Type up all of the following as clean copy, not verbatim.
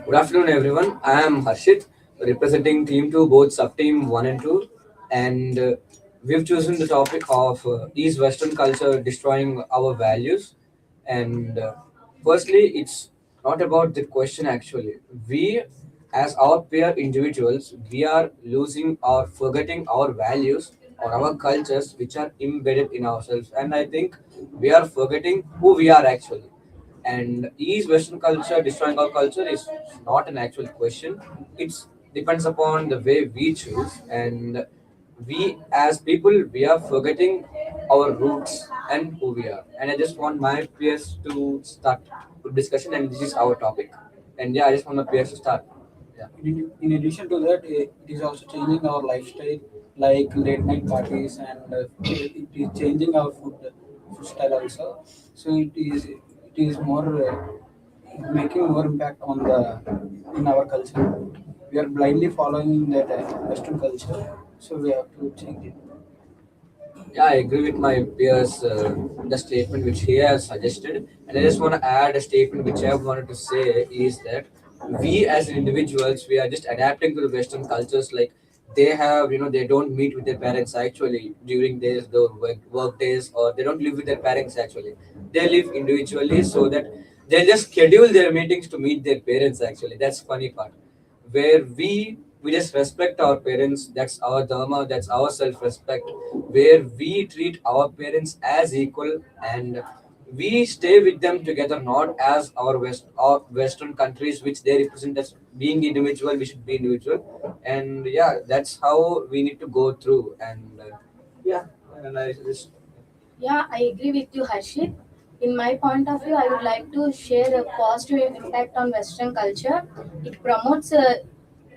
Good afternoon, everyone. I am Harshit, representing Team 2, both sub team 1 and 2. And we've chosen the topic of is Western culture destroying our values? And firstly, it's not about the question actually. We, as our peer individuals, we are losing or forgetting our values or our cultures which are embedded in ourselves. And I think we are forgetting who we are actually. And is Western culture destroying our culture is not an actual question. It depends upon the way we choose, and we as people we are forgetting our roots and who we are. And I just want my peers to start good discussion, and this is our topic. And yeah, I just want my peers to start. Yeah. In addition to that, it is also changing our lifestyle, like late night parties, and it is changing our food style also. So it is more making more impact on the in our culture. We are blindly following that Western culture, so we have to change it. Yeah, I agree with my peers, the statement which he has suggested. And I just want to add a statement which I wanted to say is that we as individuals, we are just adapting to the Western cultures. Like they have, they don't meet with their parents actually during their work days, or they don't live with their parents actually. They live individually so that they just schedule their meetings to meet their parents actually. That's funny part where we just respect our parents. That's our dharma, that's our self-respect, where we treat our parents as equal, and we stay with them together, not as our western countries which they represent as being individual. We should be individual, and yeah, that's how we need to go through. And yeah, and I just Yeah, I agree with you, Harshit. In my point of view, I would like to share a positive impact on Western culture. It promotes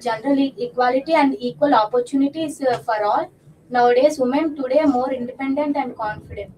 general equality and equal opportunities for all. Nowadays, women today are more independent and confident.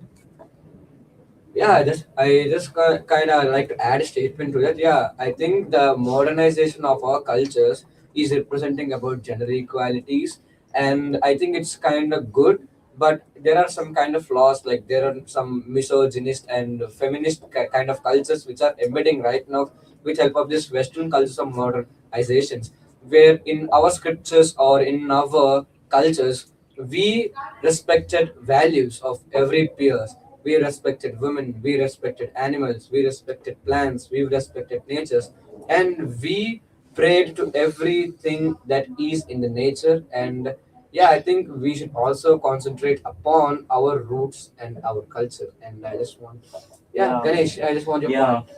Yeah, I just kind of like to add a statement to that. Yeah, I think the modernization of our cultures is representing about gender equalities, and I think it's kind of good. But there are some kind of flaws, like there are some misogynist and feminist kind of cultures which are embedding right now, with help of this Western cultures of modernizations, where in our scriptures or in our cultures we respected values of every peer. We respected women, we respected animals, we respected plants, we respected natures, and we prayed to everything that is in the nature. And yeah, I think we should also concentrate upon our roots and our culture. And I just want, yeah, Yeah, Ganesh, I just want your yeah, point.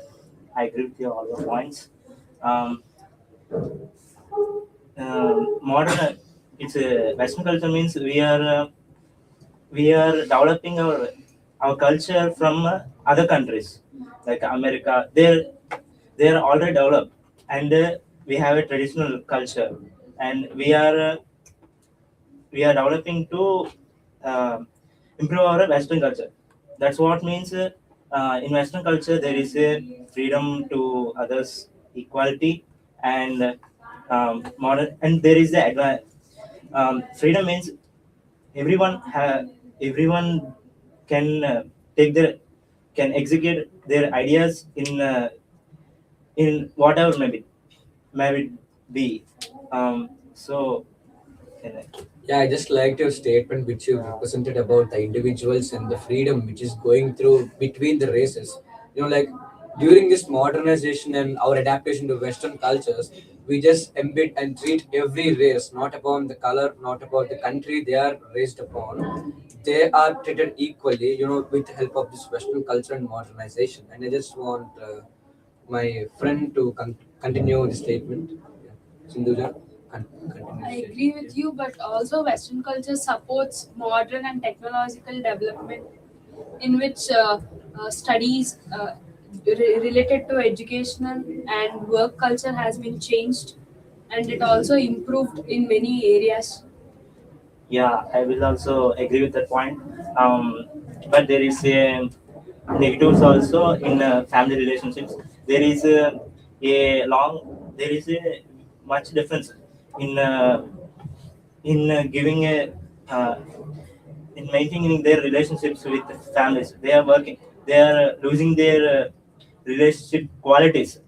I agree with you all your points. Um, Modern, it's a Western culture means we are developing our culture from other countries like America. They're already developed, and we have a traditional culture, and we are developing to uh, improve our Western culture. That's what means in Western culture there is a freedom to others, equality, and modern. And there is the freedom means everyone can take their can execute their ideas in whatever may it be. So can I- Yeah, I just liked your statement which you represented about the individuals and the freedom which is going through between the races. Like during this modernization and our adaptation to Western cultures, we just embed and treat every race, not upon the color, not about the country they are raised upon. They are treated equally, with the help of this Western culture and modernization. And I just want my friend to continue the statement. Yeah. Sindhuja, continue the I statement. agree with you, but also Western culture supports modern and technological development in which studies related to educational and work culture has been changed, and it also improved in many areas. yeah, I will also agree with that point. But there is a negatives also in family relationships. There is there is a much difference in giving a uh, in maintaining their relationships with families. They are working. They are losing their relationship qualities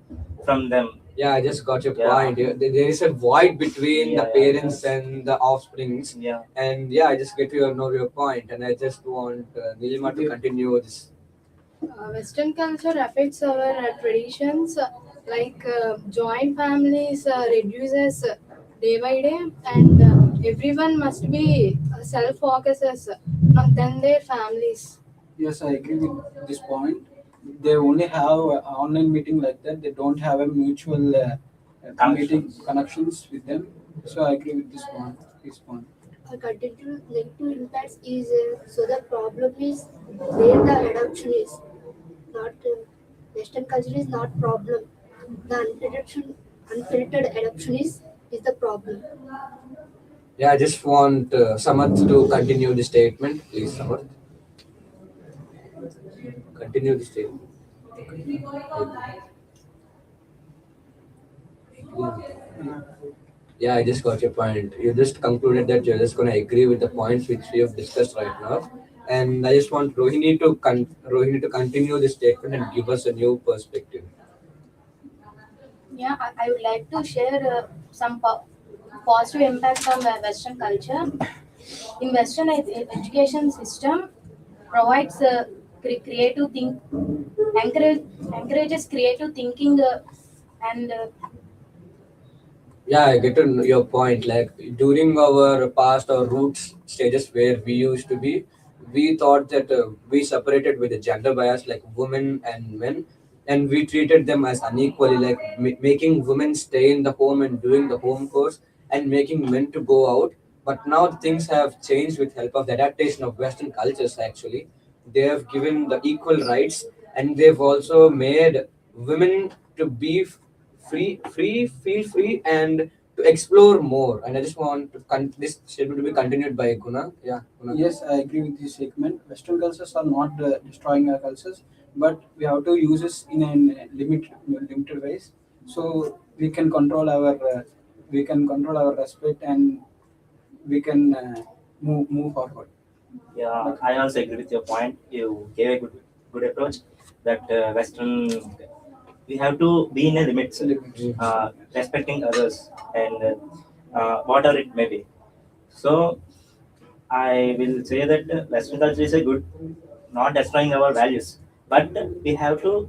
from them. Yeah, I just got your Yeah. point. There is a void between the Yeah, parents and the offsprings. Yeah. And yeah, I just get to know your point, and I just want Nilima to continue this. Western culture affects our traditions, joint families reduces day by day, and everyone must be self-focused, not then their families. Yes, I agree with this point. They only have online meeting like that. They don't have a mutual meeting connections with them. So I agree with this point. This point. Continued negative impacts is so the problem is where the adoption is not Western culture is not problem. The unfiltered adoption is the problem. Yeah, I just want Samarth to continue the statement. Please, Samarth, continue the statement. Yeah, I just got your point. You just concluded that you're just going to agree with the points which we have discussed right now. And I just want Rohini to continue the statement and give us a new perspective. Yeah, I would like to share some positive impact on the Western culture. In Western education system, provides creative think, encourage, encourages creative thinking and Yeah, I get to know your point. Like during our past or roots stages where we used to be, we thought that we separated with the gender bias, like women and men, and we treated them as unequally, like making women stay in the home and doing the home course, and making men to go out. But now things have changed with help of the adaptation of Western cultures. Actually, they have given the equal rights, and they've also made women to be feel free and to explore more. And I just want to this statement to be continued by Guna. Yeah, Guna. Yes, I agree with this segment. Western cultures are not destroying our cultures, but we have to use this in a limited ways. So we can control our respect, and we can move forward. Yeah, I also agree with your point. You gave a good approach that Western we have to be in a limits, respecting others and whatever it may be. So I will say that Western culture is a good, not destroying our values, but we have to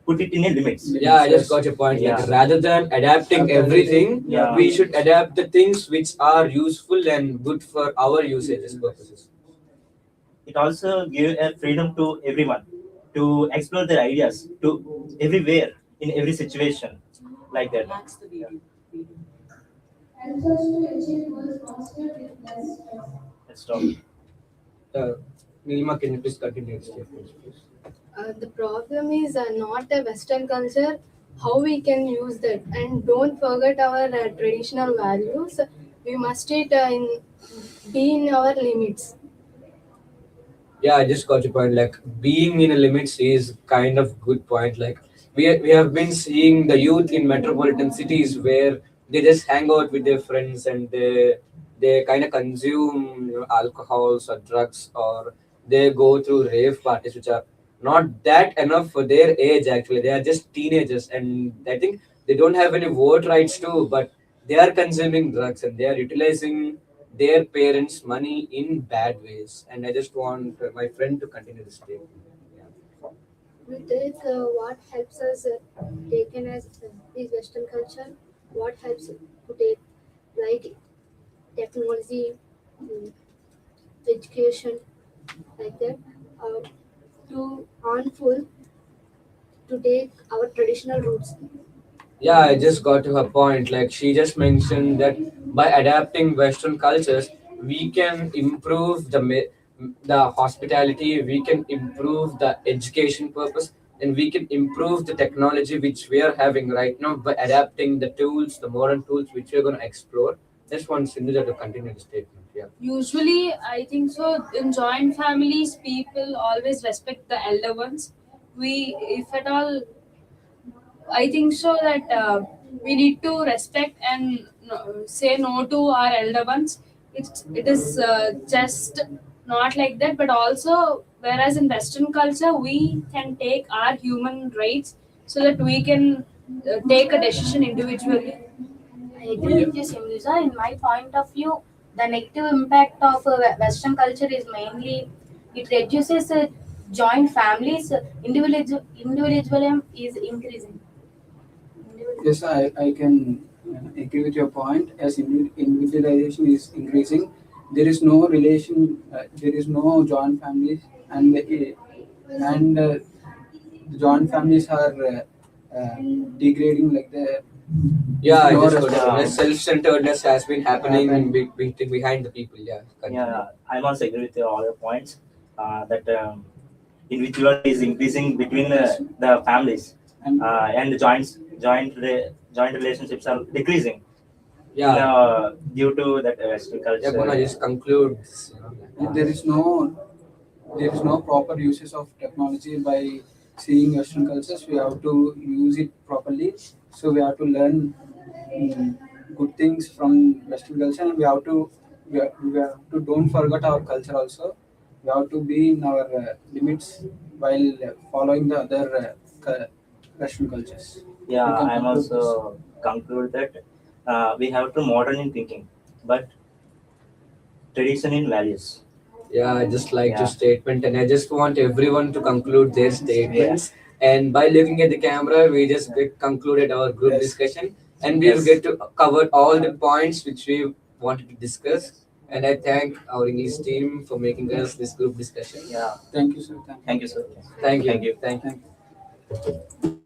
put it in a limits. Yeah, I just got your point. Like Yeah. rather than adapting everything, Yeah. we should adapt the things which are useful and good for our usages purposes. It also gives a freedom to everyone to explore their ideas to everywhere in every situation like that. Yeah. Helps us to achieve goals faster with less stress. Let's stop. Uh, Nilima, can you please continue the statements, please? the problem is not a Western culture. How we can use that, and don't forget our traditional values. We must it be in our limits. Yeah, I just got your point. Like being in a limits is kind of good point. Like we have been seeing the youth in metropolitan cities where they just hang out with their friends and they kind of consume alcohols or drugs, or they go through rave parties which are not that enough for their age. Actually, they are just teenagers, and I think they don't have any vote rights too. But they are consuming drugs and they are utilizing their parents' money in bad ways. And I just want my friend to continue this statement. Yeah. We take what helps us taken as is Western culture. What helps to take like technology, mm, education, like that. To harmful to take our traditional roots. Yeah, I just got to her point. Like she just mentioned that by adapting Western cultures, we can improve the hospitality, we can improve the education purpose, and we can improve the technology which we are having right now by adapting the tools, the modern tools which we're going to explore. Just want Sindhuja to continue the statement. Yeah. Usually, I think so. In joint families, people always respect the elder ones. We, if at all, I think so that we need to respect and say no to our elder ones. It is just not like that, but also whereas in Western culture we can take our human rights so that we can take a decision individually. I agree with you, Simrisa. In my point of view, the negative impact of Western culture is mainly it reduces joint families. Individualism is increasing. Yes, I can agree with your point. As individualization is increasing, there is no relation, there is no joint families, and the joint families are degrading, like the Yeah, I no just got it. The Yeah, self-centeredness has been happening happen. behind the people. Yeah, continue. yeah, I must agree with all your points. That individual is increasing between the families, And and the joint relationships are decreasing in Yeah, due to that Western yeah, gonna culture. just conclude this. there is no proper uses of technology by seeing Western cultures. We have to use it properly. So we have to learn good things from Western culture, and we have to don't forget our culture also. We have to be in our limits while following the other Western cultures. Yeah, You can I'm conclude this. also conclude that we have to modern in thinking, but tradition in values. Yeah, I just like your Yeah, statement, and I just want everyone to conclude their yeah, statements. And by looking at the camera, we just get concluded our group Yes. discussion, and we will yes, get to cover all the points which we wanted to discuss. And I thank our English team for making us this group discussion. yeah. Thank you, sir. Thank you. Thank you, sir. Thank Thank you. you. Thank you. Thank you.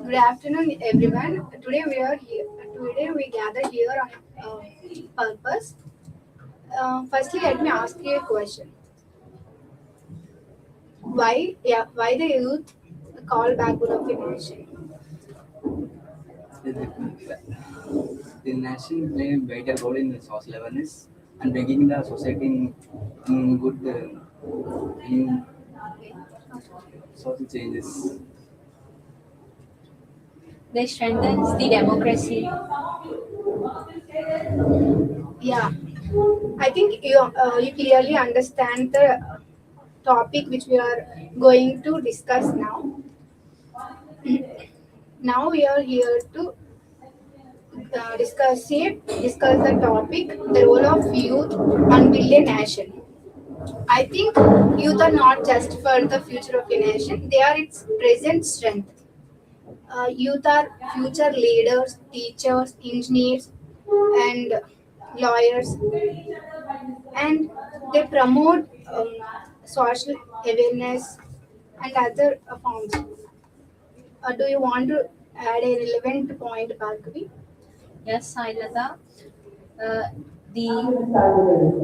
Good afternoon, everyone. Today we are here. Today we gather here on purpose. Firstly, let me ask you a question. Why, yeah, why the youth call backbone of a nation? The nation play a vital role in the social awareness and bringing the society in good in social changes. They strengthens the democracy. Yeah, I think you clearly understand the topic which we are going to discuss now. Now we are here to discuss the topic, the role of youth and build a nation. I think youth are not just for the future of a nation; they are its present strength. Youth are future leaders, teachers, engineers, and lawyers, and they promote social awareness and other forms. Do you want to add a relevant point, Bhargavi? Yes, Sailata. Uh, the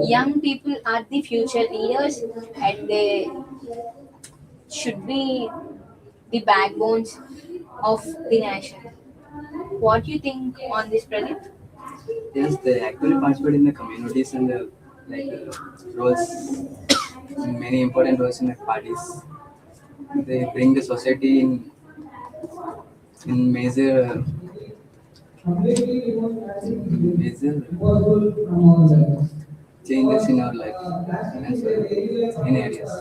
young people are the future leaders and they should be the backbones of the nation. What do you think on this, Pradeep? Yes, they actually participate in the communities and roles, many important roles in the parties. They bring the society in major changes in our life as well in areas.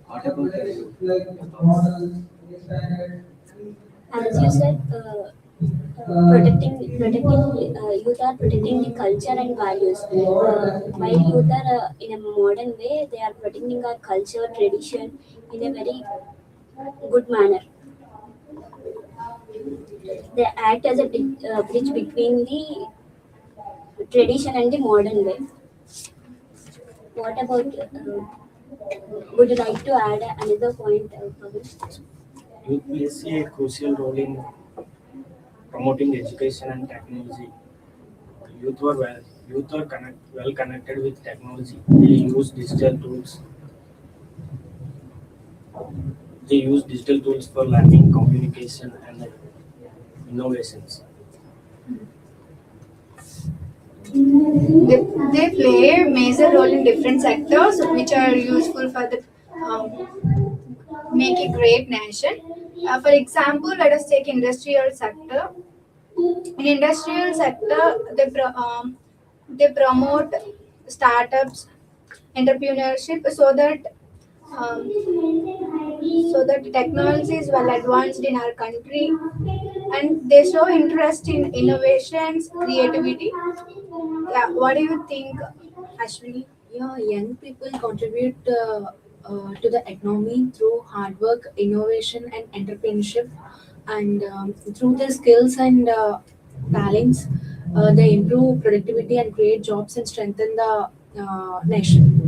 What about you? Your thoughts? As you said, protecting youth are protecting the culture and values. While youth are in a modern way, they are protecting our culture tradition in a very good manner. They act as a bridge between the tradition and the modern way. What about? Would you like to add another point, Pawan? Youth plays a crucial role in promoting education and technology. Youth are well connected with technology. They use digital tools for learning, communication, and innovations. They play a major role in different sectors which are useful for the make a great nation. For example, let us take industrial sector. In industrial sector, they promote startups, entrepreneurship, um, so that technology is well advanced in our country, and they show interest in innovations, creativity. Yeah, what do you think, Ashwini? Yeah, young people contribute to the economy through hard work, innovation, and entrepreneurship. And through their skills and talents, they improve productivity and create jobs and strengthen the nation.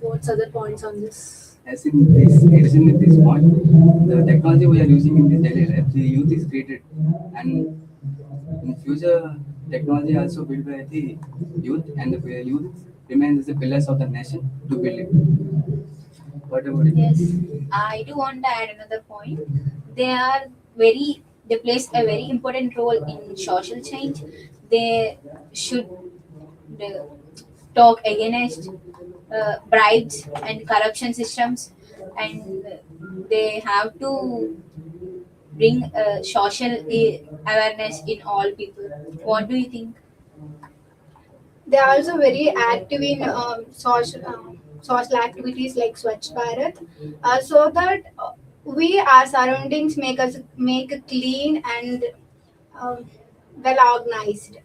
What's other points on this? As in this, it is in this point, the technology we are using in this daily life, the youth is created, and in future, technology also built by the youth, and the youth remains the pillars of the nation to build it. What about it? Yes, I do want to add another point. They are they plays a very important role in social change. They should uh, talk against bribes and corruption systems, and they have to bring social awareness in all people. What do you think? They are also very active in social activities like Swachh Bharat, so that we our surroundings make a clean and um, well organized.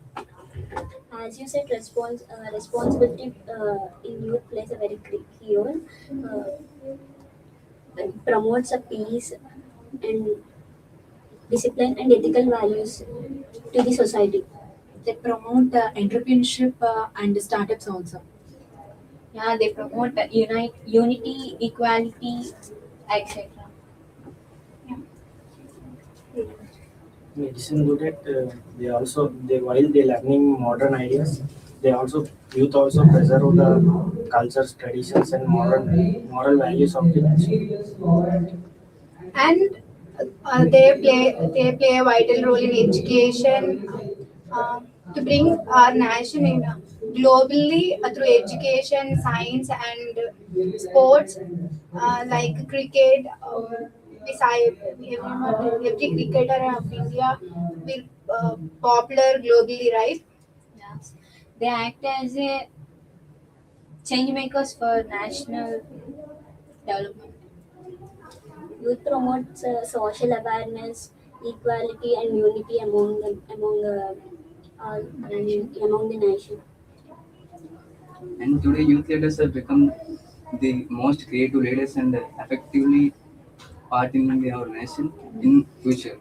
As you said, responsibility in youth plays a very key role. It promotes a peace and discipline and ethical values to the society. They promote entrepreneurship and startups also. Yeah, they promote unity, equality, etc. In addition to that, they also they while they learning modern ideas, they also youth also preserve the cultures, traditions, and moral values of the nation. And they play a vital role in education, to bring our nation in globally, through education, science, and sports, like cricket. Beside every cricketer of India will popular globally, right? Yes. They act as a change makers for national development. Youth promotes social awareness, equality, and unity all among the nation. And today, youth leaders have become the most creative leaders and effectively part in our nation in future.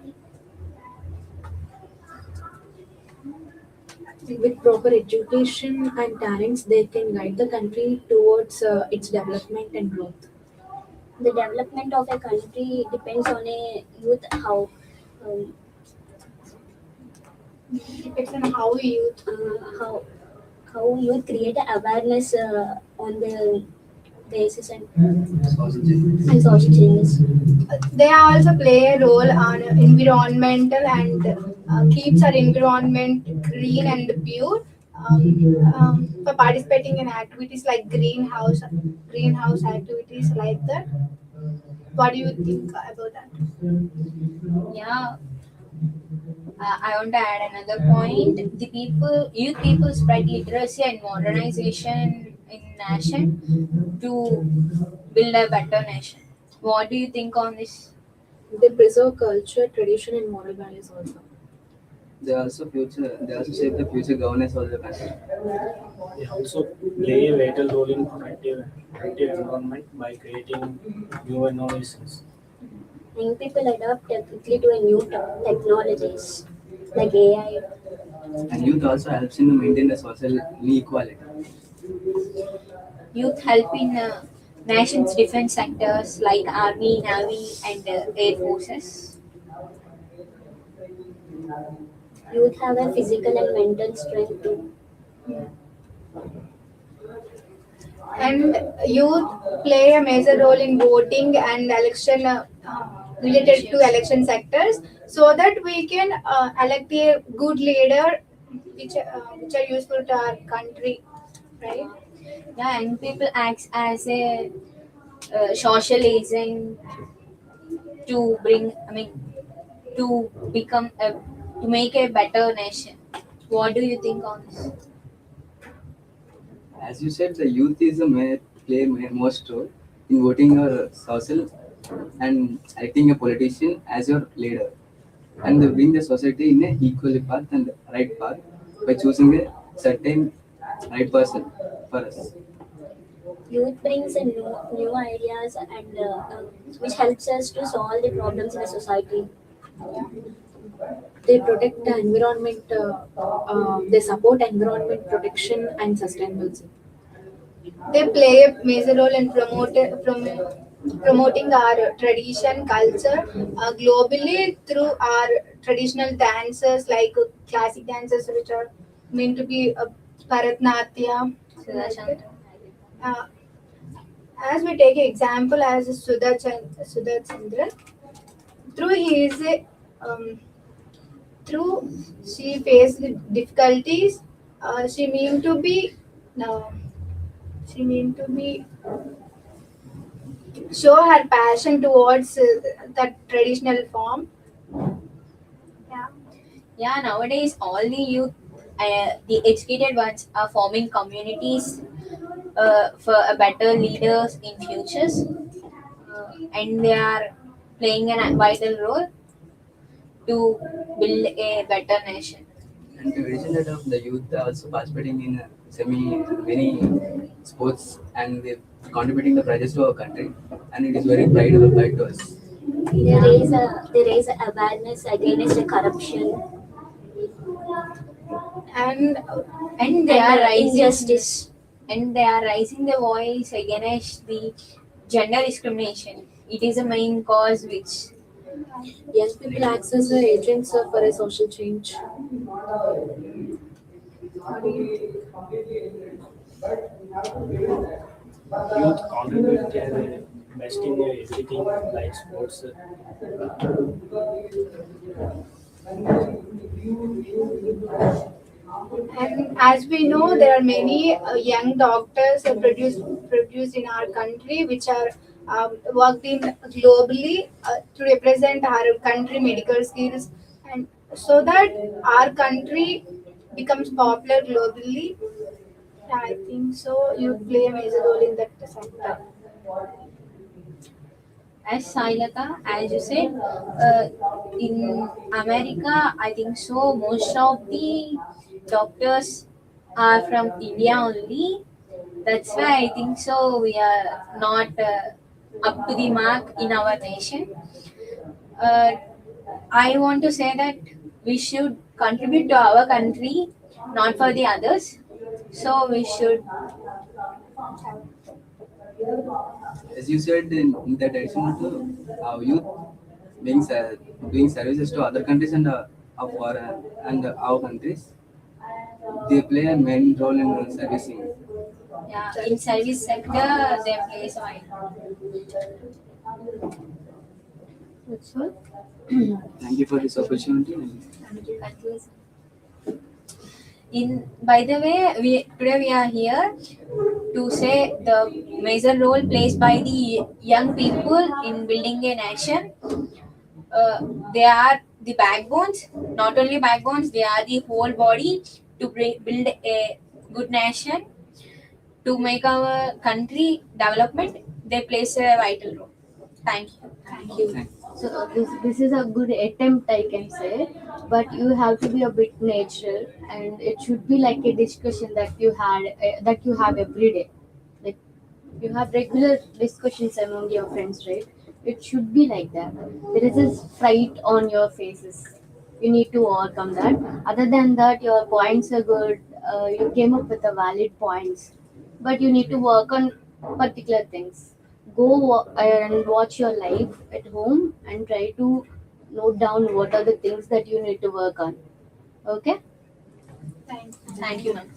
With proper education and talents, they can guide the country towards its development and growth. The development of a country depends on a youth um, Depends on how youth. how how youth create awareness on the basis Social change. and social changes. They also play a role on environmental and keeps our environment green and pure. For participating in activities like greenhouse activities like that. What do you think about that? Yeah, I want to add another point. Youth people spread literacy and modernization in nation to build a better nation. What do you think on this? They preserve culture, tradition, and moral values also. They also shape the future governance of the country. They also play a vital role in protective environment by creating new innovations. Young people adapt quickly to a new technologies like AI. And youth also helps in maintain the social inequality. Youth help in nation's defense sectors like army, navy, and air forces. Youth have a physical and mental strength too. And youth play a major role in voting and election, related to election sectors, so that we can elect a good leader, which are useful to our country, right? Yeah, young people act as a social agent to to become to make a better nation. What do you think on this? As you said, the youth is most role in voting your social and acting a politician as your leader, and they bring the society in a equal path and right path by choosing a certain right person for us. Youth brings a new ideas and which helps us to solve the problems in a society. They protect the environment. They support environment protection and sustainability. They play a major role in promoting our tradition culture, globally, through our traditional dances like classic dances, which are meant to be Bharatnatyam. Like that. Uh, as we take an example as Sudha Chandran, through his through she faced difficulties. She mean to be uh, she mean to be show her passion towards the traditional form. Yeah. Yeah, nowadays all the youth, the educated ones, are forming communities for a better leaders in futures, and they are playing a vital role to build a better nation. And in addition to that, the youth are also participating in many sports and they contributing the prizes to our country, and it is very pride to us. They raise awareness against the corruption and and they are rising injustice. and they are raising the voice against the gender discrimination. It is a main cause which Young people acts as agents for a social change. Youth contribute their best in everything like sports. And as we know, there are many young doctors produced in our country, which are worked in globally to represent our country medical skills, and so that our country becomes popular globally. I think so. You play a major role in that sector. As Sailata, as you said, in America, I think so. Most of the doctors are from India only. That's why I think so. We are not up to the mark in our nation. Uh, I want to say that we should contribute to our country, not for the others. So we should. As you said, in that addition to our youth doing services to other countries and of foreign and our countries, they play a main role in servicing. Yeah, in service sector, they play so. That's all. Thank you for this opportunity. Conclusion. By the way, today we are here to say the major role plays by the young people in building a nation. uh, they are the backbones, not only backbones, they are the whole body to build a good nation, to make our country development. They plays a vital role. Thank you. Thank you. Thanks. So this is a good attempt, I can say, but you have to be a bit natural, and it should be like a discussion that you have every day. Like you have regular discussions among your friends, right? It should be like that. There is this fright on your faces. You need to overcome that. Other than that, your points are good. You came up with a valid points, but you need to work on particular things. Go and watch your life at home and try to note down what are the things that you need to work on. Okay. Thank you, ma'am.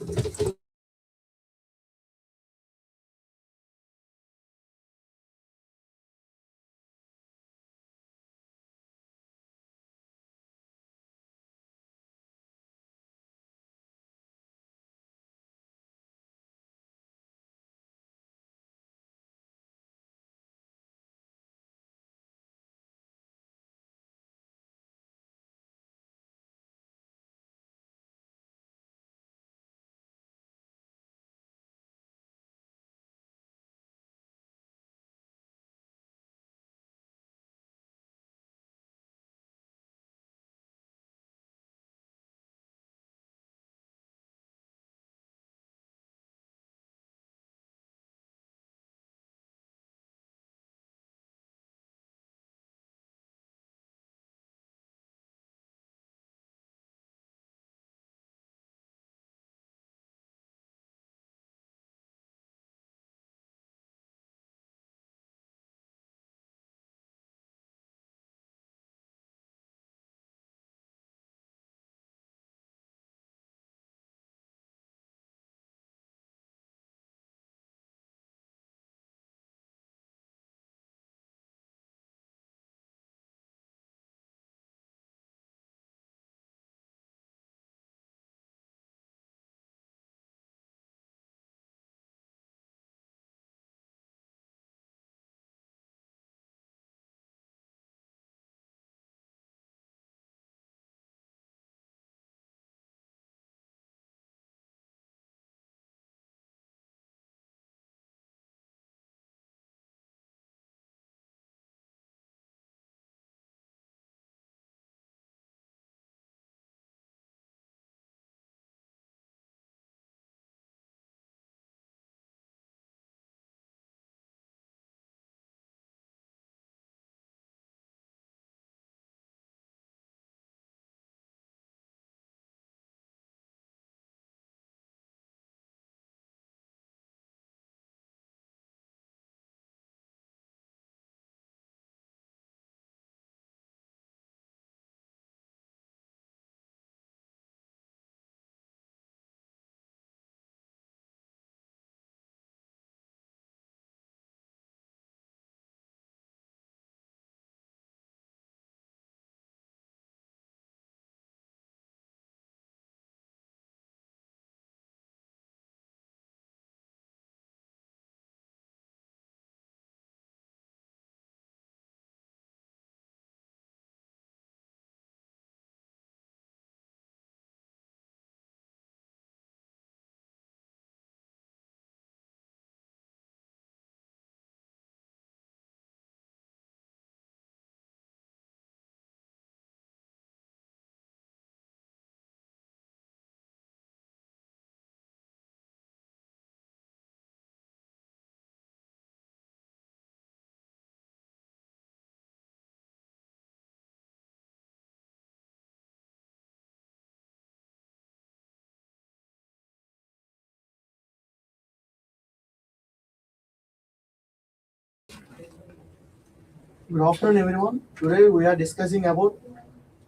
Good afternoon, everyone. Today we are discussing about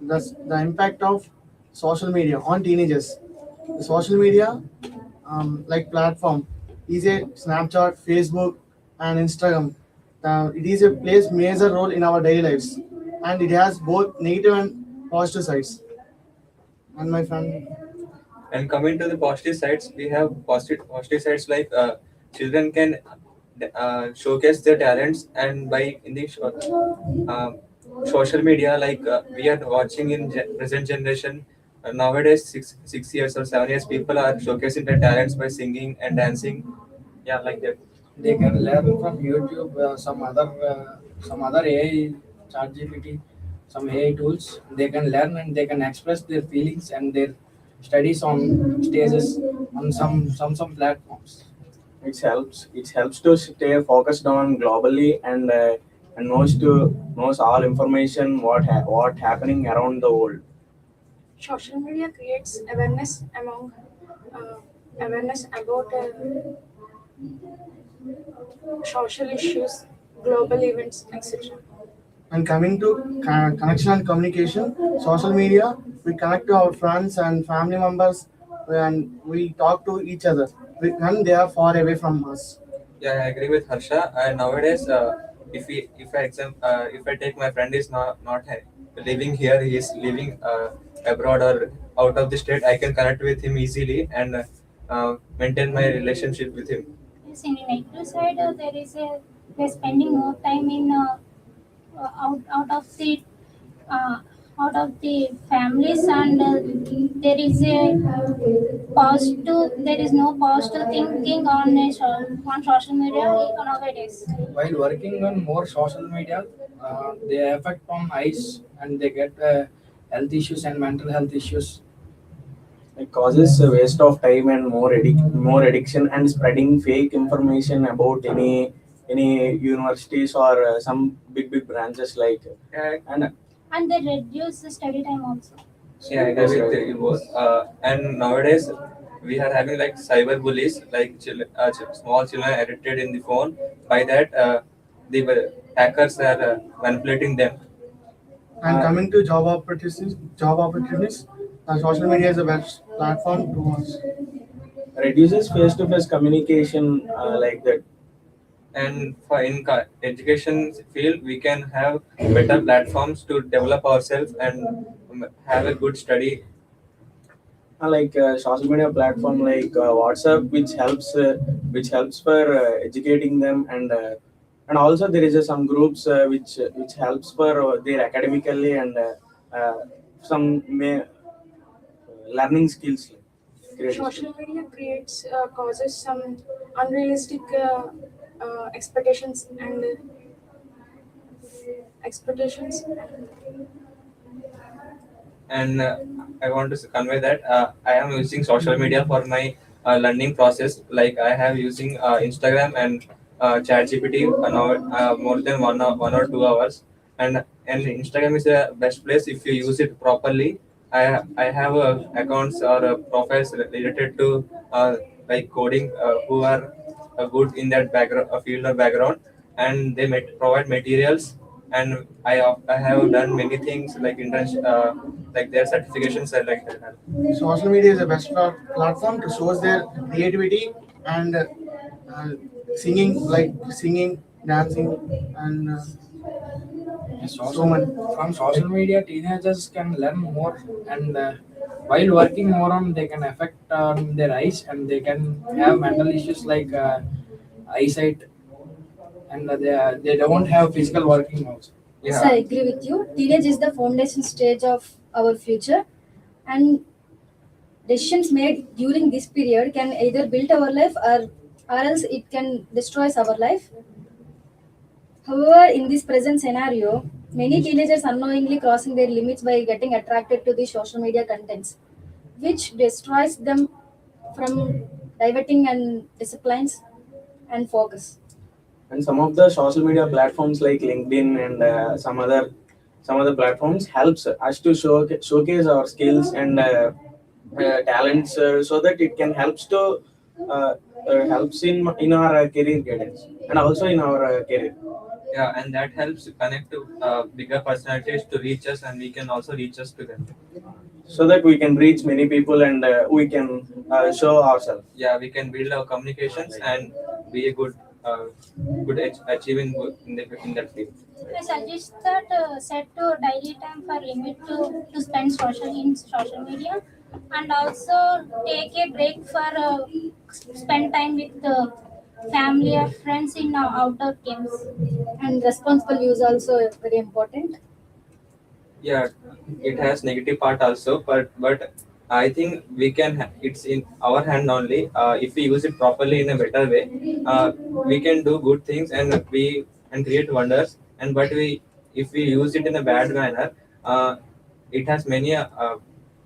the impact of social media on teenagers. The social media, like platform, is a Snapchat, Facebook, and Instagram. It is a plays major role in our daily lives, and it has both negative and positive sides. And my friend, And coming to the positive sides, we have positive sides like children can showcase their talents, and by in the uh, social media, like we are watching in present generation. Nowadays, 6 years or 7 years, people are showcasing their talents by singing and dancing. Yeah, like that. They can learn from YouTube, some other AI, ChatGPT, some AI tools. They can learn and they can express their feelings and their studies on stages on some platforms. It helps to stay focused on globally and knows all information what happening around the world. Social media creates uh, awareness about social issues, global events, etc. and coming to connection and communication, social media, we connect to our friends and family members, and we talk to each other when they are far away from us. Yeah, I agree with Harsha. And nowadays, if I take my friend is not living here, he is living abroad or out of the state, I can connect with him easily and maintain my relationship with him. Yes, in the negative side, there is a they're spending more time in out of the uh, out of the families, and there is a there is no positive thinking on on social media nowadays. While working on more social media, they affect on eyes and they get health issues and mental health issues. It causes a waste of time and more addiction and spreading fake information about any universities or some big branches like and And they reduce the study time also. Yeah, I agree with you both. And nowadays, we are having like cyber bullies, like small children addicted in the phone. By that, the hackers are manipulating them. And coming to job opportunities, social media is the best platform to us. reduces face-to-face communication like that. And for education field, we can have better platforms to develop ourselves and have a good study. Like social media platform like WhatsApp, which helps for educating them and also there is some groups which helps for their academically and some learning skills. Creative skills. Social media creates causes some unrealistic expectations and expectations. And I want to convey that I am using social media for my learning process. Like I have using Instagram and ChatGPT an hour, more than 1 or 2 hours, and Instagram is the best place if you use it properly. I have accounts or profiles related to like coding who are good in that background field or background, and they provide materials. And I have done many things like internship, like their certifications are like that. Social media is the best platform to show their creativity and singing, dancing, and Yes, so much. from social media, teenagers can learn more, and while working more on, they can affect their eyes, and they can have mental issues like eyesight, and they don't have physical working also. Yes, I agree with you. Teenage is the foundation stage of our future, and decisions made during this period can either build our life or else it can destroy our life. However, in this present scenario, many teenagers unknowingly crossing their limits by getting attracted to the social media contents, which destroys them from diverting and disciplines and focus. And some of the social media platforms like LinkedIn and some other platforms helps us to showcase our skills and talents so that it can helps in our career guidance and also in our career. Yeah, and that helps connect to bigger personalities to reach us, and we can also reach us to them. so that we can reach many people and we can show ourselves. Yeah, we can build our communications and be a good achieving in that field. I suggest that set to daily time for limit to spend social media, and also take a break for spend time with family or friends in outdoor games. And responsible use also very important. Yeah, it has negative part also, but I think we can. It's in our hand only. If we use it properly in a better way, we can do good things and create wonders. And but we if we use it in a bad manner, it has many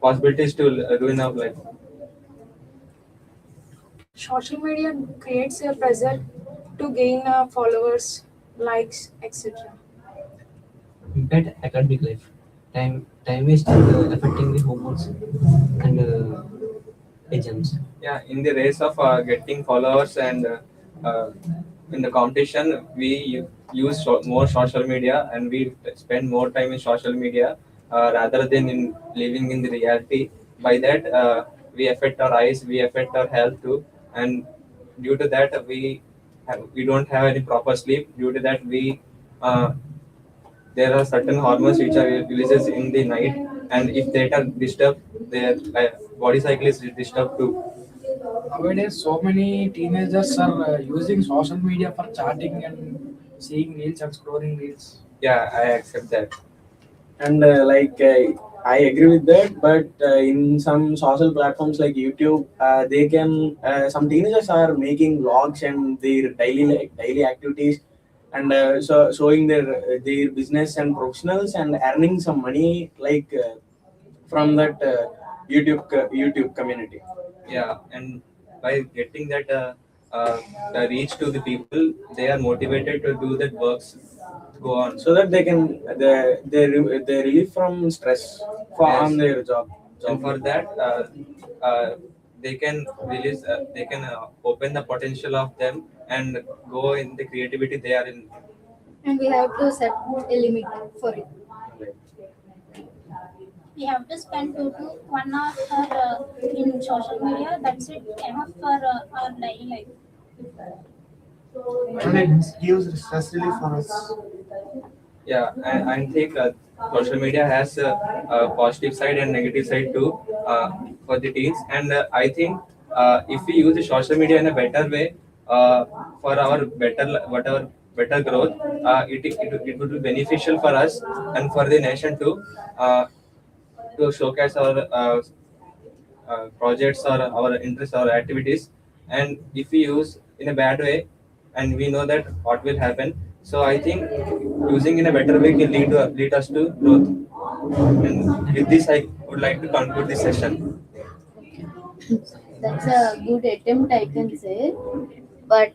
possibilities to ruin our life. Social media creates a pressure to gain followers, likes, etc. Impact academic life. Time waste affecting the homeworks and exams. Yeah, in the race of getting followers and in the competition, we use more social media and we spend more time in social media rather than in living in the reality. By that, we affect our eyes, we affect our health too, and due to that, we don't have any proper sleep. Due to that, we there are certain hormones which are releases in the night, and if they are disturbed, their body cycle is disturbed too. Nowadays, so many teenagers are using social media for chatting and seeing reels and scrolling reels. Yeah, I accept that. And I agree with that, but in some social platforms like YouTube, they can some teenagers are making vlogs and their daily activities, and showing their business and professionals and earning some money from that YouTube community. Yeah, and by getting that reach to the people, they are motivated to do that works to go on. So that they can they relieve from stress on Yes. their job. And for that, they can release, they can open the potential of them and go in the creativity they are in. And we have to set a limit for it. We have to spend 2 to 1 hour in social media. That's it, enough for our daily life. And it gives stress relief for us. Yeah, I think social media has a positive side and negative side too for the teens. And I think if we use the social media in a better way for our whatever better growth, it would be beneficial for us and for the nation too, to showcase our projects or our interests or activities. And if we use in a bad way, and we know that what will happen, so I think using in a better way can lead us to growth. And with this, I would like to conclude this session. That's a good attempt, I can say. But